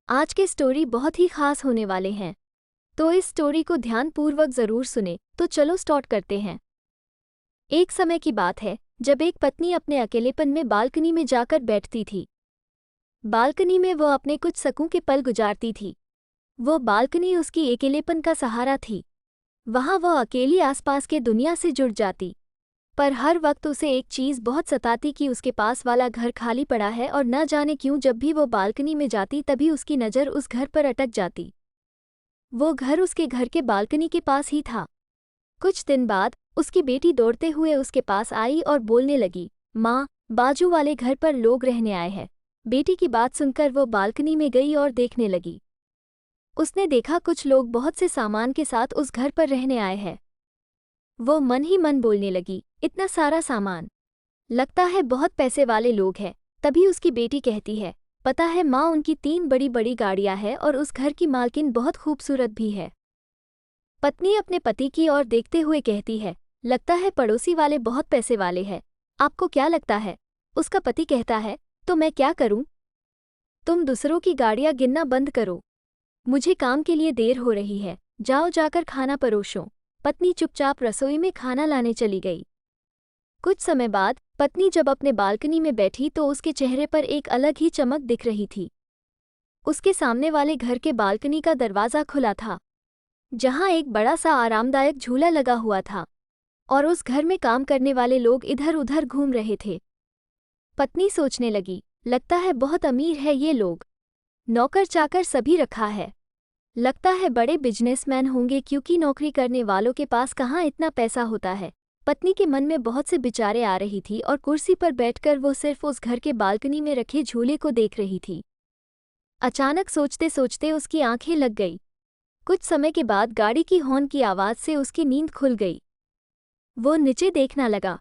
आज के स्टोरी बहुत ही खास होने वाले हैं, तो इस स्टोरी को ध्यानपूर्वक जरूर सुने। तो चलो स्टार्ट करते हैं। एक समय की बात है जब एक पत्नी अपने अकेलेपन में बालकनी में जाकर बैठती थी। बालकनी में वो अपने कुछ सुकून के पल गुजारती थी। वो बालकनी उसकी अकेलेपन का सहारा थी। वहाँ वो अकेली आसपास के दुनिया से जुड़ जाती। पर हर वक्त उसे एक चीज़ बहुत सताती कि उसके पास वाला घर खाली पड़ा है और न जाने क्यों जब भी वो बालकनी में जाती तभी उसकी नज़र उस घर पर अटक जाती। वो घर उसके घर के बालकनी के पास ही था। कुछ दिन बाद उसकी बेटी दौड़ते हुए उसके पास आई और बोलने लगी, माँ, बाजू वाले घर पर लोग रहने आए हैं। बेटी की बात सुनकर वो बालकनी में गई और देखने लगी। उसने देखा कुछ लोग बहुत से सामान के साथ उस घर पर रहने आए हैं। वो मन ही मन बोलने लगी, इतना सारा सामान, लगता है बहुत पैसे वाले लोग हैं। तभी उसकी बेटी कहती है, पता है माँ, उनकी 3 बड़ी बड़ी गाड़ियाँ हैं और उस घर की मालकिन बहुत खूबसूरत भी है। पत्नी अपने पति की ओर देखते हुए कहती है, लगता है पड़ोसी वाले बहुत पैसे वाले हैं। आपको क्या लगता है? उसका पति कहता है, तो मैं क्या करूं? तुम दूसरों की गाड़ियाँ गिनना बंद करो। मुझे काम के लिए देर हो रही है, जाओ जाकर खाना परोसो। पत्नी चुपचाप रसोई में खाना लाने चली गई। कुछ समय बाद पत्नी जब अपने बालकनी में बैठी तो उसके चेहरे पर एक अलग ही चमक दिख रही थी। उसके सामने वाले घर के बालकनी का दरवाज़ा खुला था, जहां एक बड़ा सा आरामदायक झूला लगा हुआ था और उस घर में काम करने वाले लोग इधर उधर घूम रहे थे। पत्नी सोचने लगी, लगता है बहुत अमीर है ये लोग, नौकर चाकर सभी रखा है। लगता है बड़े बिजनेसमैन होंगे क्योंकि नौकरी करने वालों के पास कहाँ इतना पैसा होता है। पत्नी के मन में बहुत से विचारें आ रही थी और कुर्सी पर बैठकर वो सिर्फ उस घर के बालकनी में रखे झूले को देख रही थी। अचानक सोचते सोचते उसकी आंखें लग गई। कुछ समय के बाद गाड़ी की हॉर्न की आवाज़ से उसकी नींद खुल गई। वो नीचे देखना लगा।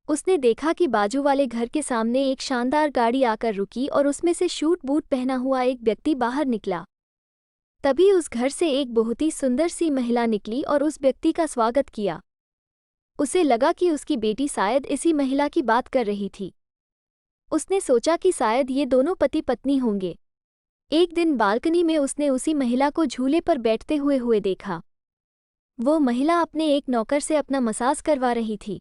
उसने देखा कि बाजू वाले घर के सामने एक शानदार गाड़ी आकर रुकी और उसमें से शूट बूट पहना हुआ एक व्यक्ति बाहर निकला। तभी उस घर से एक बहुत ही सुंदर सी महिला निकली और उस व्यक्ति का स्वागत किया। उसे लगा कि उसकी बेटी शायद इसी महिला की बात कर रही थी। उसने सोचा कि शायद ये दोनों पति पत्नी होंगे। एक दिन बालकनी में उसने उसी महिला को झूले पर बैठते हुए देखा। वो महिला अपने एक नौकर से अपना मसाज करवा रही थी।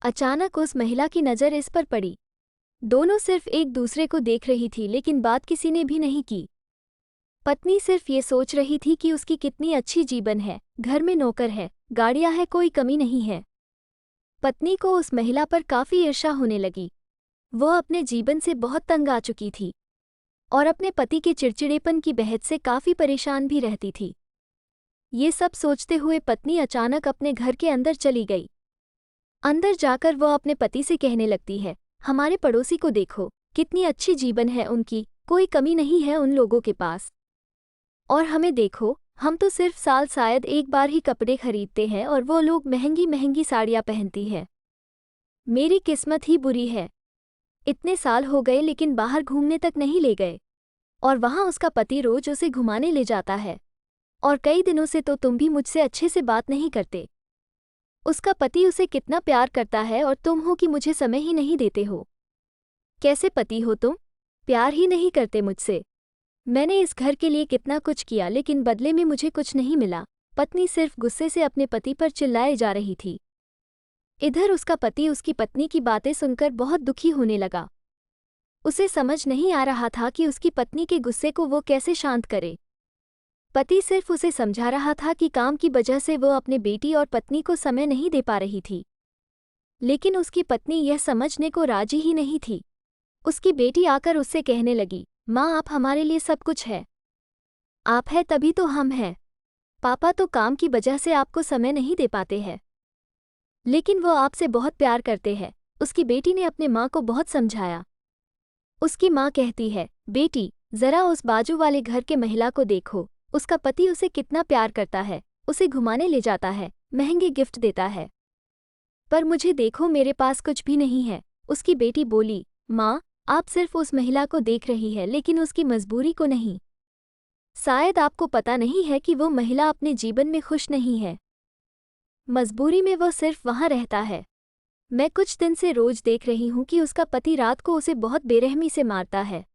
अचानक उस महिला की नज़र इस पर पड़ी। दोनों सिर्फ एक दूसरे को देख रही थी लेकिन बात किसी ने भी नहीं की। पत्नी सिर्फ ये सोच रही थी कि उसकी कितनी अच्छी जीवन है, घर में नौकर है, गाड़ियां है, कोई कमी नहीं है। पत्नी को उस महिला पर काफ़ी ईर्ष्या होने लगी। वो अपने जीवन से बहुत तंग आ चुकी थी और अपने पति के चिड़चिड़ेपन की बहस से काफ़ी परेशान भी रहती थी। ये सब सोचते हुए पत्नी अचानक अपने घर के अंदर चली गई। अंदर जाकर वो अपने पति से कहने लगती है, हमारे पड़ोसी को देखो, कितनी अच्छी जीवन है उनकी, कोई कमी नहीं है उन लोगों के पास। और हमें देखो, हम तो सिर्फ साल शायद एक बार ही कपड़े खरीदते हैं और वो लोग महंगी महंगी साड़ियाँ पहनती है। मेरी किस्मत ही बुरी है। इतने साल हो गए लेकिन बाहर घूमने तक नहीं ले गए और वहाँ उसका पति रोज उसे घुमाने ले जाता है और कई दिनों से तो तुम भी मुझसे अच्छे से बात नहीं करते। उसका पति उसे कितना प्यार करता है और तुम हो कि मुझे समय ही नहीं देते हो। कैसे पति हो तुम, प्यार ही नहीं करते मुझसे। मैंने इस घर के लिए कितना कुछ किया लेकिन बदले में मुझे कुछ नहीं मिला। पत्नी सिर्फ गुस्से से अपने पति पर चिल्लाए जा रही थी। इधर उसका पति उसकी पत्नी की बातें सुनकर बहुत दुखी होने लगा। उसे समझ नहीं आ रहा था कि उसकी पत्नी के गुस्से को वो कैसे शांत करे। पति सिर्फ उसे समझा रहा था कि काम की वजह से वो अपने बेटी और पत्नी को समय नहीं दे पा रही थी, लेकिन उसकी पत्नी यह समझने को राजी ही नहीं थी। उसकी बेटी आकर उससे कहने लगी, माँ, आप हमारे लिए सब कुछ है। आप है तभी तो हम हैं। पापा तो काम की वजह से आपको समय नहीं दे पाते हैं, लेकिन वो आपसे बहुत प्यार करते हैं। उसकी बेटी ने अपने माँ को बहुत समझाया। उसकी माँ कहती है, बेटी, जरा उस बाजू वाले घर के महिला को देखो, उसका पति उसे कितना प्यार करता है, उसे घुमाने ले जाता है, महंगे गिफ्ट देता है। पर मुझे देखो, मेरे पास कुछ भी नहीं है। उसकी बेटी बोली, माँ, आप सिर्फ उस महिला को देख रही है लेकिन उसकी मजबूरी को नहीं। शायद आपको पता नहीं है कि वो महिला अपने जीवन में खुश नहीं है। मजबूरी में वो सिर्फ वहाँ रहता है। मैं कुछ दिन से रोज देख रही हूँ कि उसका पति रात को उसे बहुत बेरहमी से मारता है।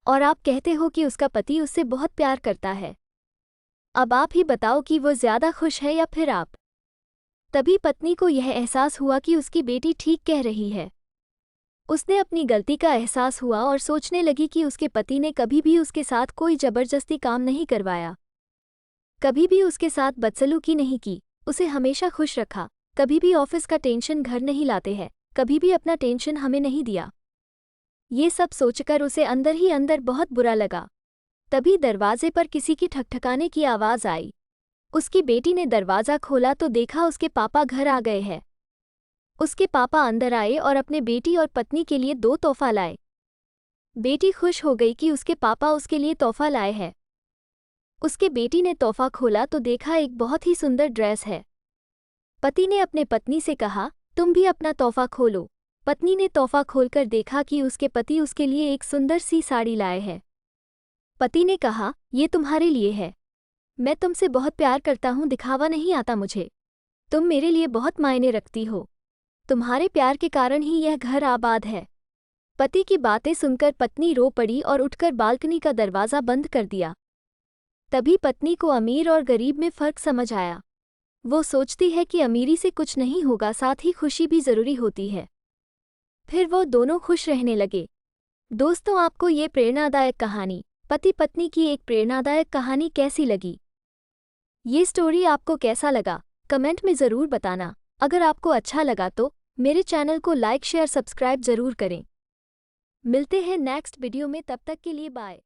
और आप कहते हो कि उसका पति उससे बहुत प्यार करता है। अब आप ही बताओ कि वो ज़्यादा खुश है या फिर आप। तभी पत्नी को यह एहसास हुआ कि उसकी बेटी ठीक कह रही है। उसने अपनी गलती का एहसास हुआ और सोचने लगी कि उसके पति ने कभी भी उसके साथ कोई जबरदस्ती काम नहीं करवाया, कभी भी उसके साथ बदसलूकी नहीं की, उसे हमेशा खुश रखा, कभी भी ऑफिस का टेंशन घर नहीं लाते हैं, कभी भी अपना टेंशन हमें नहीं दिया। ये सब सोचकर उसे अंदर ही अंदर बहुत बुरा लगा। तभी दरवाजे पर किसी की ठकठकाने की आवाज़ आई। उसकी बेटी ने दरवाज़ा खोला तो देखा उसके पापा घर आ गए हैं। उसके पापा अंदर आए और अपने बेटी और पत्नी के लिए 2 तोहफा लाए। बेटी खुश हो गई कि उसके पापा उसके लिए तोहफा लाए हैं। उसके बेटी ने तोहफा खोला तो देखा एक बहुत ही सुंदर ड्रेस है। पति ने अपने पत्नी से कहा, तुम भी अपना तोहफा खोलो। पत्नी ने तोहफा खोलकर देखा कि उसके पति उसके लिए एक सुंदर सी साड़ी लाए हैं। पति ने कहा, ये तुम्हारे लिए है। मैं तुमसे बहुत प्यार करता हूँ, दिखावा नहीं आता मुझे। तुम मेरे लिए बहुत मायने रखती हो। तुम्हारे प्यार के कारण ही यह घर आबाद है। पति की बातें सुनकर पत्नी रो पड़ी और उठकर बालकनी का दरवाज़ा बंद कर दिया। तभी पत्नी को अमीर और गरीब में फ़र्क समझ आया। वो सोचती है कि अमीरी से कुछ नहीं होगा, साथ ही खुशी भी ज़रूरी होती है। फिर वो दोनों खुश रहने लगे। दोस्तों, आपको ये प्रेरणादायक कहानी, पति पत्नी की एक प्रेरणादायक कहानी कैसी लगी? ये स्टोरी आपको कैसा लगा? कमेंट में ज़रूर बताना। अगर आपको अच्छा लगा तो मेरे चैनल को लाइक शेयर सब्सक्राइब ज़रूर करें। मिलते हैं नेक्स्ट वीडियो में, तब तक के लिए बाय।